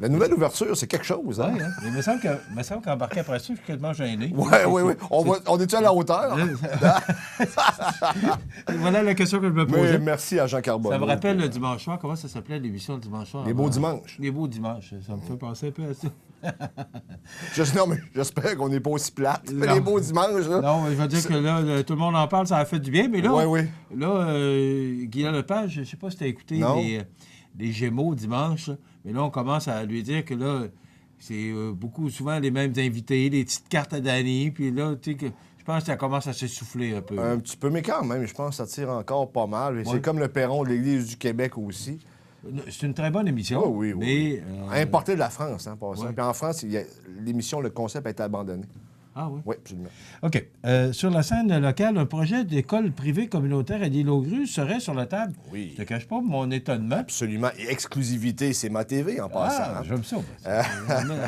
La nouvelle ouverture, c'est quelque chose, hein? Oui, hein? Il me semble qu'embarquer après ça, je suis quasiment gêné. Oui. On est-tu à la hauteur? Voilà la question que je me posais. Mais merci à Jean Carbonneau. Ça me rappelle le dimanche soir. Comment ça s'appelait l'émission le dimanche soir? Les beaux dimanches. Les beaux dimanches. Ça me fait penser un peu à ça. Non, mais j'espère qu'on n'est pas aussi plate. Non. Les beaux dimanches, là. Non, mais je veux dire que là, tout le monde en parle, ça a fait du bien. Mais là, Oui. là Guylaine Lepage, je ne sais pas si tu as écouté les Gémeaux dimanche, là, mais là, on commence à lui dire que là, c'est souvent les mêmes invités, les petites cartes à Danny, puis là, tu sais, que je pense que ça commence à s'essouffler un peu. Un petit peu, mais quand même, je pense que ça tire encore pas mal. Et c'est comme le perron de l'Église du Québec aussi. C'est une très bonne émission. Oh, oui. Mais, importé de la France, hein, passant. Ouais. Puis en France, l'émission, le concept a été abandonné. Ah oui? Oui, absolument. OK. Sur la scène locale, un projet d'école privée communautaire à l'île aux Grues serait sur la table. Oui. Je te cache pas mon étonnement. Absolument. Et exclusivité, c'est ma TV en passant. Ah, hein. j'aime ça.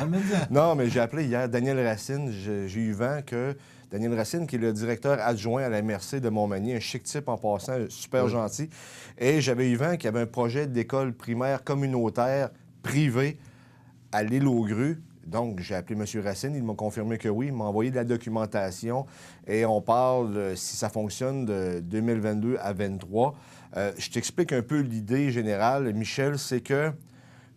Amène-en. Non, mais j'ai appelé hier Daniel Racine. J'ai eu vent que Daniel Racine, qui est le directeur adjoint à la MRC de Montmagny, un chic type en passant, super gentil. Et j'avais eu vent qu'il y avait un projet d'école primaire communautaire privée à l'île aux Grues. Donc, j'ai appelé M. Racine, il m'a confirmé que oui, il m'a envoyé de la documentation et on parle, si ça fonctionne, de 2022 à 2023. Je t'explique un peu l'idée générale, Michel, c'est que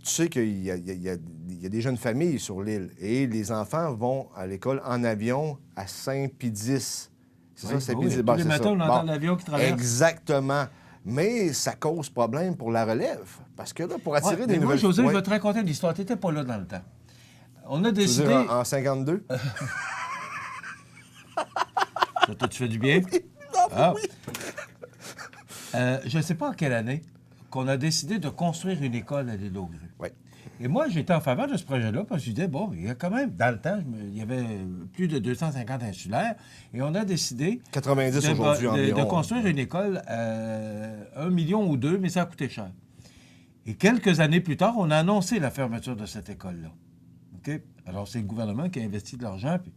tu sais qu'il y a des jeunes familles sur l'île et les enfants vont à l'école en avion à Saint-Pédis. C'est ça, Saint-Pédis? Tous les matins, on entend l'avion qui traverse. Exactement. Mais ça cause problème pour la relève. Parce que là, pour attirer des mais nouvelles... Moi, José, je vais te raconter l'histoire. Tu n'étais pas là dans le temps. On a Tu veux décidé... dire en 52? Ça t'a-tu fait du bien? Oui. Je ne sais pas en quelle année qu'on a décidé de construire une école à l'île aux Grues. Oui. Et moi, j'étais en faveur de ce projet-là parce que je disais, bon, il y a quand même, dans le temps, il y avait plus de 250 insulaires et on a décidé 90 aujourd'hui environ. de construire une école à 1 million ou 2, mais ça a coûté cher. Et quelques années plus tard, on a annoncé la fermeture de cette école-là. OK? Alors, c'est le gouvernement qui a investi de l'argent. Puis...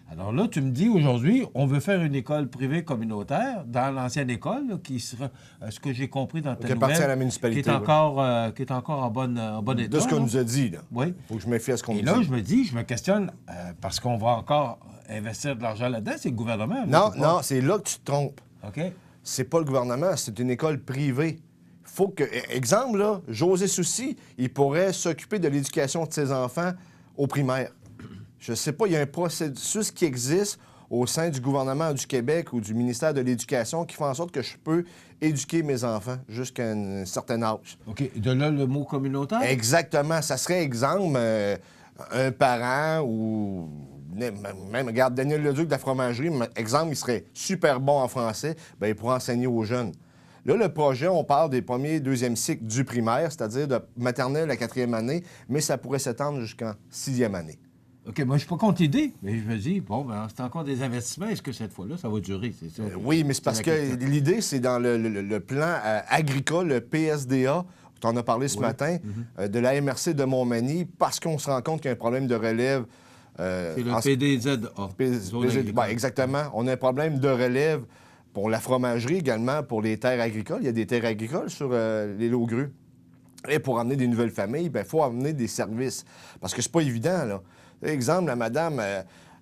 Alors là, tu me dis, aujourd'hui, on veut faire une école privée communautaire dans l'ancienne école, là, qui sera, ce que j'ai compris dans ta Qui appartient nouvelle, à la municipalité. qui est encore en bon état. De ce qu'on là. nous a dit, là. Oui. Faut que je me fie à ce qu'on nous Et dit. là, je me questionne, parce qu'on va encore investir de l'argent là-dedans, c'est le gouvernement. Non, c'est là que tu te trompes. OK? C'est pas le gouvernement, c'est une école privée. Faut que, exemple, là, José Soucy, il pourrait s'occuper de l'éducation de ses enfants au primaire. Je sais pas, il y a un processus qui existe au sein du gouvernement du Québec ou du ministère de l'Éducation qui fait en sorte que je peux éduquer mes enfants jusqu'à un certain âge. OK. De là, le mot communautaire? Exactement. Ça serait, exemple, un parent ou... Même, regarde, Daniel Leduc de la fromagerie, exemple, il serait super bon en français, bien, il pourrait enseigner aux jeunes. Là, le projet, on parle des premiers et deuxièmes cycles du primaire, c'est-à-dire de maternelle à 4e année, mais ça pourrait s'étendre jusqu'en 6e année. OK, moi, je suis pas contre l'idée, mais je me dis, bon, ben, c'est encore des investissements. Est-ce que cette fois-là, ça va durer? C'est ça? Oui, mais c'est parce que l'idée, c'est dans le plan agricole, le PSDA, tu en as parlé ce matin, de la MRC de Montmagny, parce qu'on se rend compte qu'il y a un problème de relève. C'est le PDZA. Exactement. On a un problème de relève pour la fromagerie également, pour les terres agricoles. Il y a des terres agricoles sur l'île aux Grues. Et pour amener des nouvelles familles, il faut amener des services. Parce que c'est pas évident, là. Exemple, la madame,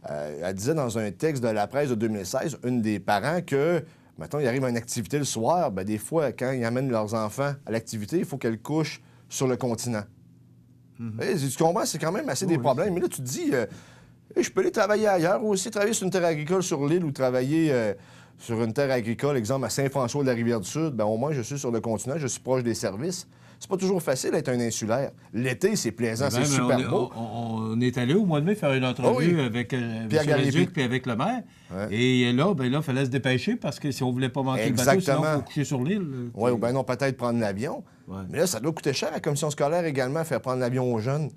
elle disait dans un texte de la presse de 2016, une des parents, que, mettons, il arrive à une activité le soir, bien, des fois, quand ils amènent leurs enfants à l'activité, il faut qu'elles couchent sur le continent. Tu comprends? C'est quand même assez des problèmes. Mais là, tu te dis, je peux aller travailler ailleurs ou aussi travailler sur une terre agricole sur l'île ou travailler sur une terre agricole, exemple, à Saint-François de la Rivière-du-Sud. Bien, au moins, je suis sur le continent, je suis proche des services. C'est pas toujours facile d'être un insulaire. L'été, c'est plaisant, c'est super beau. On est allé au mois de mai faire une entrevue avec Pierre Leduc puis avec le maire. Ouais. Et là, il fallait se dépêcher parce que si on voulait pas manquer le bateau, sinon il faut coucher sur l'île. Oui, ou bien non, peut-être prendre l'avion. Ouais. Mais là, ça doit coûter cher à la commission scolaire également, faire prendre l'avion aux jeunes.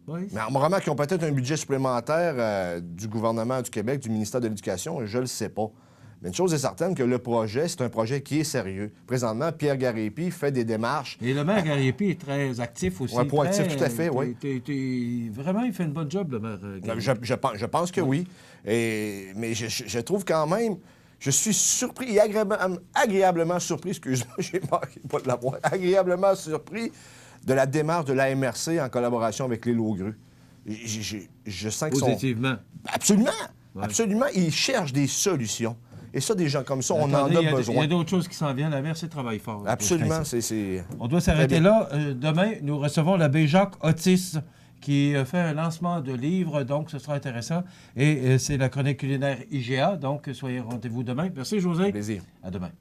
Oui. Mais vraiment qu'ils ont peut-être un budget supplémentaire du gouvernement du Québec, du ministère de l'Éducation, je le sais pas. Mais une chose est certaine que le projet, c'est un projet qui est sérieux. Présentement, Pierre Garépy fait des démarches. Et le maire Garépy est très actif aussi. Oui, proactif, tout à fait, oui. Vraiment, il fait une bonne job, le maire Garépy. Je pense que oui. Mais je trouve quand même... Je suis surpris et agréablement surpris, excuse-moi, j'ai manqué pas de la voix, agréablement surpris de la démarche de la MRC en collaboration avec les Laugrue. Je sens qu'ils sont... Positivement. Absolument! Ouais. Absolument. Ils cherchent des solutions. Et ça, des gens comme ça, on Attendez, en a Il y besoin. a d'autres choses qui s'en viennent. La MRC travaille fort. Absolument. On doit s'arrêter là. Demain, nous recevons l'abbé Jacques Otis qui fait un lancement de livre, donc ce sera intéressant. Et c'est la chronique culinaire IGA, donc soyez au rendez-vous demain. Merci, José. Plaisir. À demain.